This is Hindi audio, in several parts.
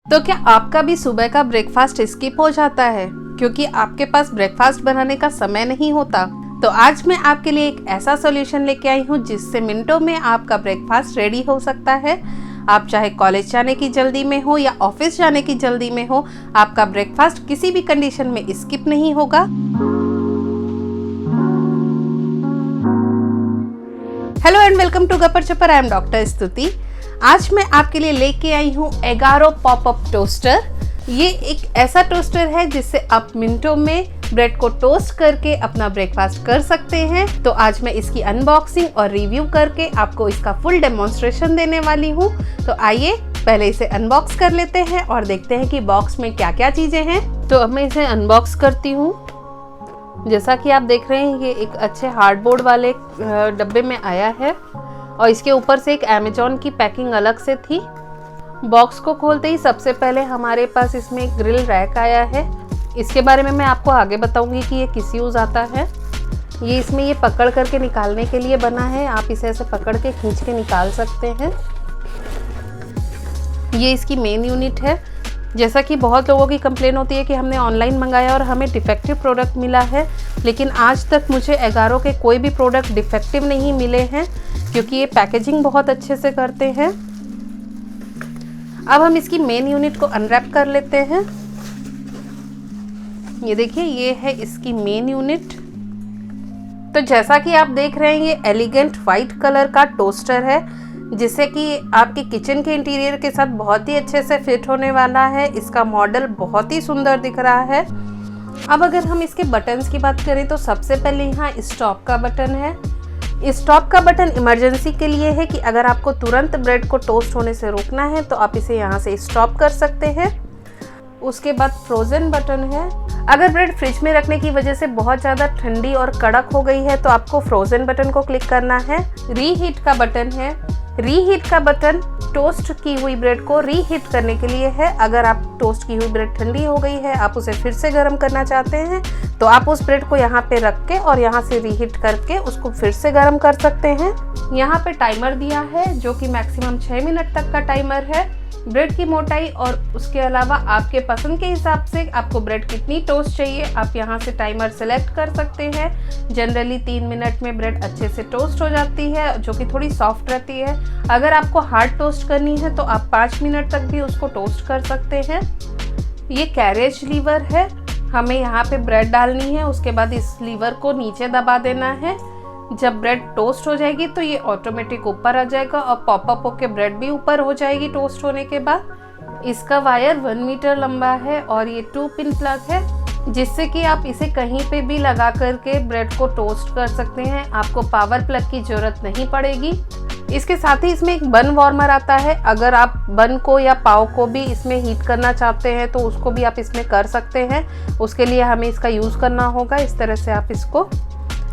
तो क्या आपका भी सुबह का ब्रेकफास्ट स्किप हो जाता है क्योंकि आपके पास ब्रेकफास्ट बनाने का समय नहीं होता? तो आज मैं आपके लिए एक ऐसा सॉल्यूशन लेके आई हूँ जिससे मिनटों में आपका ब्रेकफास्ट रेडी हो सकता है। आप चाहे कॉलेज जाने की जल्दी में हो या ऑफिस जाने की जल्दी में हो, आपका ब्रेकफास्ट किसी भी कंडीशन में स्किप नहीं होगा। Hello and welcome to Gapar Chapar. I am doctor Stuti. आज मैं आपके लिए लेके आई हूँ एगारो पॉपअप टोस्टर। ये एक ऐसा टोस्टर है जिससे आप मिनटों में ब्रेड को टोस्ट करके अपना ब्रेकफास्ट कर सकते हैं। तो आज मैं इसकी अनबॉक्सिंग और रिव्यू करके आपको इसका फुल डेमोन्स्ट्रेशन देने वाली हूँ। तो आइए पहले इसे अनबॉक्स कर लेते हैं और देखते हैं कि बॉक्स में क्या क्या चीज़ें हैं। तो अब मैं इसे अनबॉक्स करती हूँ। जैसा कि आप देख रहे हैं, ये एक अच्छे हार्डबोर्ड वाले डब्बे में आया है और इसके ऊपर से एक अमेज़न की पैकिंग अलग से थी। बॉक्स को खोलते ही सबसे पहले हमारे पास इसमें एक ग्रिल रैक आया है। इसके बारे में मैं आपको आगे बताऊंगी कि ये किस यूज़ आता है। ये इसमें ये पकड़ करके निकालने के लिए बना है। आप इसे ऐसे पकड़ के खींच के निकाल सकते हैं। ये इसकी मेन यूनिट है। जैसा कि बहुत लोगों की कंप्लेन होती है कि हमने ऑनलाइन मंगाया और हमें डिफेक्टिव प्रोडक्ट मिला है, लेकिन आज तक मुझे एगारो के कोई भी प्रोडक्ट डिफेक्टिव नहीं मिले हैं क्योंकि ये पैकेजिंग बहुत अच्छे से करते हैं। अब हम इसकी मेन यूनिट को अनरैप कर लेते हैं। ये देखिए, ये है इसकी मेन यूनिट। तो जैसा कि आप देख रहे हैं, ये एलिगेंट वाइट कलर का टोस्टर है जिससे कि आपके किचन के इंटीरियर के साथ बहुत ही अच्छे से फिट होने वाला है। इसका मॉडल बहुत ही सुंदर दिख रहा है। अब अगर हम इसके बटन्स की बात करें तो सबसे पहले यहाँ स्टॉप का बटन है। स्टॉप का बटन इमरजेंसी के लिए है कि अगर आपको तुरंत ब्रेड को टोस्ट होने से रोकना है तो आप इसे यहाँ से स्टॉप कर सकते हैं। उसके बाद फ्रोज़न बटन है। अगर ब्रेड फ्रिज में रखने की वजह से बहुत ज़्यादा ठंडी और कड़क हो गई है तो आपको फ्रोज़न बटन को क्लिक करना है। रीहीट का बटन है। रीहीट का बटन टोस्ट की हुई ब्रेड को रीहीट करने के लिए है। अगर आप टोस्ट की हुई ब्रेड ठंडी हो गई है, आप उसे फिर से गर्म करना चाहते हैं, तो आप उस ब्रेड को यहाँ पे रख के और यहाँ से रीहीट करके उसको फिर से गर्म कर सकते हैं। यहाँ पे टाइमर दिया है जो कि मैक्सिमम 6 मिनट तक का टाइमर है। ब्रेड की मोटाई और उसके अलावा आपके पसंद के हिसाब से आपको ब्रेड कितनी टोस्ट चाहिए, आप यहाँ से टाइमर सेलेक्ट कर सकते हैं। जनरली 3 मिनट में ब्रेड अच्छे से टोस्ट हो जाती है, जो कि थोड़ी सॉफ्ट रहती है। अगर आपको हार्ड टोस्ट करनी है तो आप 5 मिनट तक भी उसको टोस्ट कर सकते हैं। ये कैरेज लीवर है। हमें यहाँ पे ब्रेड डालनी है, उसके बाद इस लीवर को नीचे दबा देना है। जब ब्रेड टोस्ट हो जाएगी तो ये ऑटोमेटिक ऊपर आ जाएगा और पॉपअप होके ब्रेड भी ऊपर हो जाएगी टोस्ट होने के बाद। इसका वायर 1 मीटर लंबा है और ये 2 पिन प्लग है जिससे कि आप इसे कहीं पे भी लगा करके ब्रेड को टोस्ट कर सकते हैं। आपको पावर प्लग की ज़रूरत नहीं पड़ेगी। इसके साथ ही इसमें एक बन वार्मर आता है। अगर आप बन को या पाव को भी इसमें हीट करना चाहते हैं तो उसको भी आप इसमें कर सकते हैं। उसके लिए हमें इसका यूज़ करना होगा। इस तरह से आप इसको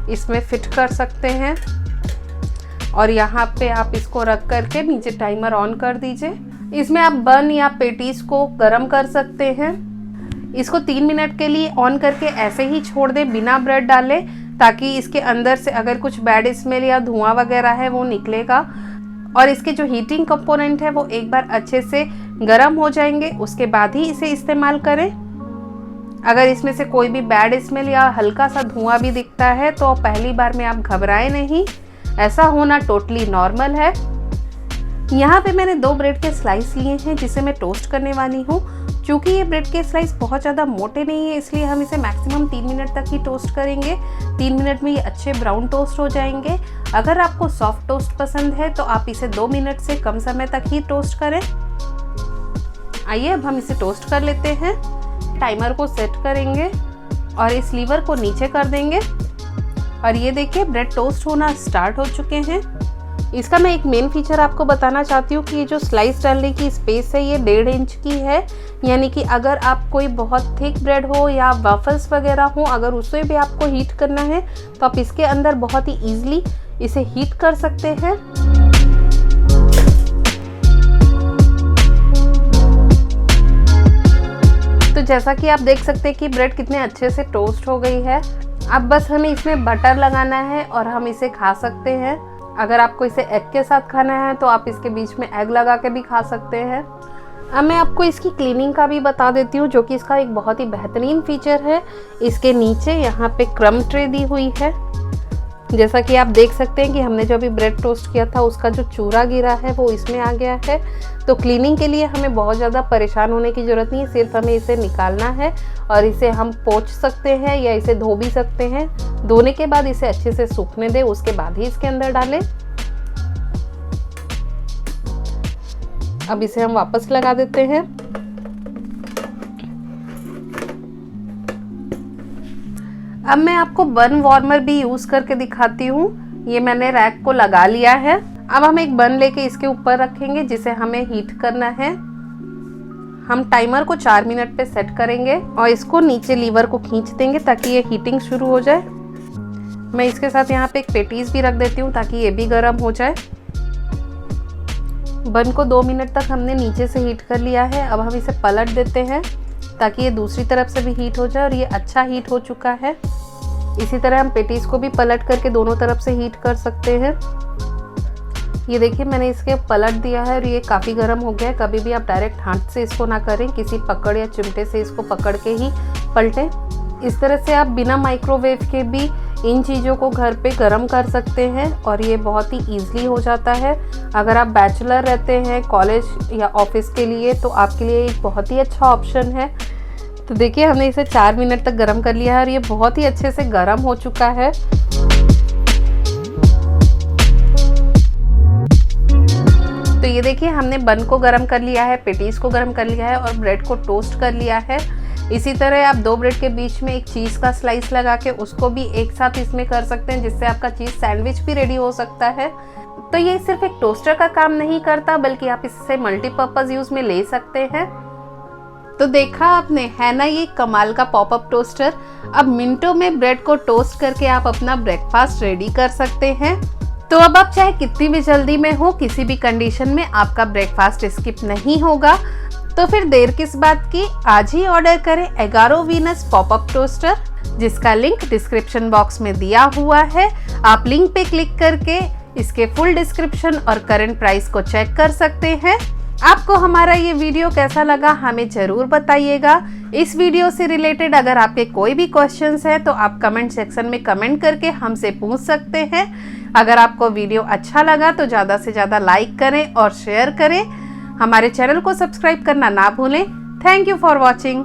इसमें फिट कर सकते हैं और यहाँ पे आप इसको रख करके नीचे टाइमर ऑन कर दीजिए। इसमें आप बन या पेटीज को गरम कर सकते हैं। इसको 3 मिनट के लिए ऑन करके ऐसे ही छोड़ दें बिना ब्रेड डाले, ताकि इसके अंदर से अगर कुछ बैड स्मेल या धुआं वगैरह है वो निकलेगा और इसके जो हीटिंग कंपोनेंट है वो एक बार अच्छे से गर्म हो जाएंगे, उसके बाद ही इसे इस्तेमाल करें। अगर इसमें से कोई भी बैड स्मेल या हल्का सा धुआं भी दिखता है तो पहली बार में आप घबराएं नहीं, ऐसा होना टोटली नॉर्मल है। यहाँ पे मैंने 2 ब्रेड के स्लाइस लिए हैं जिसे मैं टोस्ट करने वाली हूँ। क्योंकि ये ब्रेड के स्लाइस बहुत ज़्यादा मोटे नहीं है, इसलिए हम इसे मैक्सिमम 3 मिनट तक ही टोस्ट करेंगे। 3 मिनट में ये अच्छे ब्राउन टोस्ट हो जाएंगे। अगर आपको सॉफ्ट टोस्ट पसंद है तो आप इसे 2 मिनट से कम समय तक ही टोस्ट करें। आइए अब हम इसे टोस्ट कर लेते हैं। टाइमर को सेट करेंगे और इस लीवर को नीचे कर देंगे और ये देखिए ब्रेड टोस्ट होना स्टार्ट हो चुके हैं। इसका मैं एक मेन फीचर आपको बताना चाहती हूँ कि ये जो स्लाइस डालने की स्पेस है ये 1.5 इंच की है। यानी कि अगर आप कोई बहुत थिक ब्रेड हो या वॉफल्स वगैरह हो, अगर उसे भी आपको हीट करना है तो आप इसके अंदर बहुत ही ईजिली इसे हीट कर सकते हैं। तो जैसा कि आप देख सकते हैं कि ब्रेड कितने अच्छे से टोस्ट हो गई है। अब बस हमें इसमें बटर लगाना है और हम इसे खा सकते हैं। अगर आपको इसे एग के साथ खाना है तो आप इसके बीच में एग लगा के भी खा सकते हैं। अब मैं आपको इसकी क्लीनिंग का भी बता देती हूँ, जो कि इसका एक बहुत ही बेहतरीन फीचर है। इसके नीचे यहाँ पे क्रम ट्रे दी हुई है। जैसा कि आप देख सकते हैं कि हमने जो अभी ब्रेड टोस्ट किया था उसका जो चूरा गिरा है वो इसमें आ गया है। तो क्लीनिंग के लिए हमें बहुत ज़्यादा परेशान होने की ज़रूरत नहीं है, सिर्फ हमें इसे निकालना है और इसे हम पोंछ सकते हैं या इसे धो भी सकते हैं। धोने के बाद इसे अच्छे से सूखने दें, उसके बाद ही इसके अंदर डालें। अब इसे हम वापस लगा देते हैं। अब मैं आपको बन वार्मर भी यूज करके दिखाती हूँ। ये मैंने रैक को लगा लिया है। अब हम एक बन लेके इसके ऊपर रखेंगे जिसे हमें हीट करना है। हम टाइमर को 4 मिनट पे सेट करेंगे और इसको नीचे लीवर को खींच देंगे ताकि ये हीटिंग शुरू हो जाए। मैं इसके साथ यहाँ पे एक पेटीज भी रख देती हूँ ताकि ये भी गर्म हो जाए। बन को 2 मिनट तक हमने नीचे से हीट कर लिया है। अब हम इसे पलट देते हैं ताकि ये दूसरी तरफ से भी हीट हो जाए और ये अच्छा हीट हो चुका है। इसी तरह हम पेटीज को भी पलट करके दोनों तरफ से हीट कर सकते हैं। ये देखिए मैंने इसके पलट दिया है और ये काफ़ी गर्म हो गया है। कभी भी आप डायरेक्ट हाथ से इसको ना करें, किसी पकड़ या चिमटे से इसको पकड़ के ही पलटें। इस तरह से आप बिना माइक्रोवेव के भी इन चीज़ों को घर पे गर्म कर सकते हैं और ये बहुत ही ईजिली हो जाता है। अगर आप बैचलर रहते हैं कॉलेज या ऑफिस के लिए तो आपके लिए एक बहुत ही अच्छा ऑप्शन है। तो देखिए हमने इसे 4 मिनट तक गर्म कर लिया है और ये बहुत ही अच्छे से गर्म हो चुका है। तो ये देखिए हमने बन को गर्म कर लिया है, पेटीज को गर्म कर लिया है और ब्रेड को टोस्ट कर लिया है। इसी तरह आप 2 ब्रेड के बीच में एक चीज़ का स्लाइस लगा के उसको भी एक साथ इसमें कर सकते हैं, जिससे आपका चीज़ सैंडविच भी रेडी हो सकता है। तो ये सिर्फ एक टोस्टर का काम नहीं करता, बल्कि आप इससे मल्टीपर्पज़ यूज़ में ले सकते हैं। तो देखा आपने, है ना ये कमाल का पॉपअप टोस्टर। अब मिनटों में ब्रेड को टोस्ट करके आप अपना ब्रेकफास्ट रेडी कर सकते हैं। तो अब आप चाहे कितनी भी जल्दी में हो, किसी भी कंडीशन में आपका ब्रेकफास्ट स्किप नहीं होगा। तो फिर देर किस बात की, आज ही ऑर्डर करें एगारो वीनस पॉपअप टोस्टर, जिसका लिंक डिस्क्रिप्शन बॉक्स में दिया हुआ है। आप लिंक पे क्लिक करके इसके फुल डिस्क्रिप्शन और करंट प्राइस को चेक कर सकते हैं। आपको हमारा ये वीडियो कैसा लगा हमें ज़रूर बताइएगा। इस वीडियो से रिलेटेड अगर आपके कोई भी क्वेश्चंस हैं तो आप कमेंट सेक्शन में कमेंट करके हमसे पूछ सकते हैं। अगर आपको वीडियो अच्छा लगा तो ज़्यादा से ज़्यादा लाइक करें और शेयर करें। हमारे चैनल को सब्सक्राइब करना ना भूलें। Thank you for watching.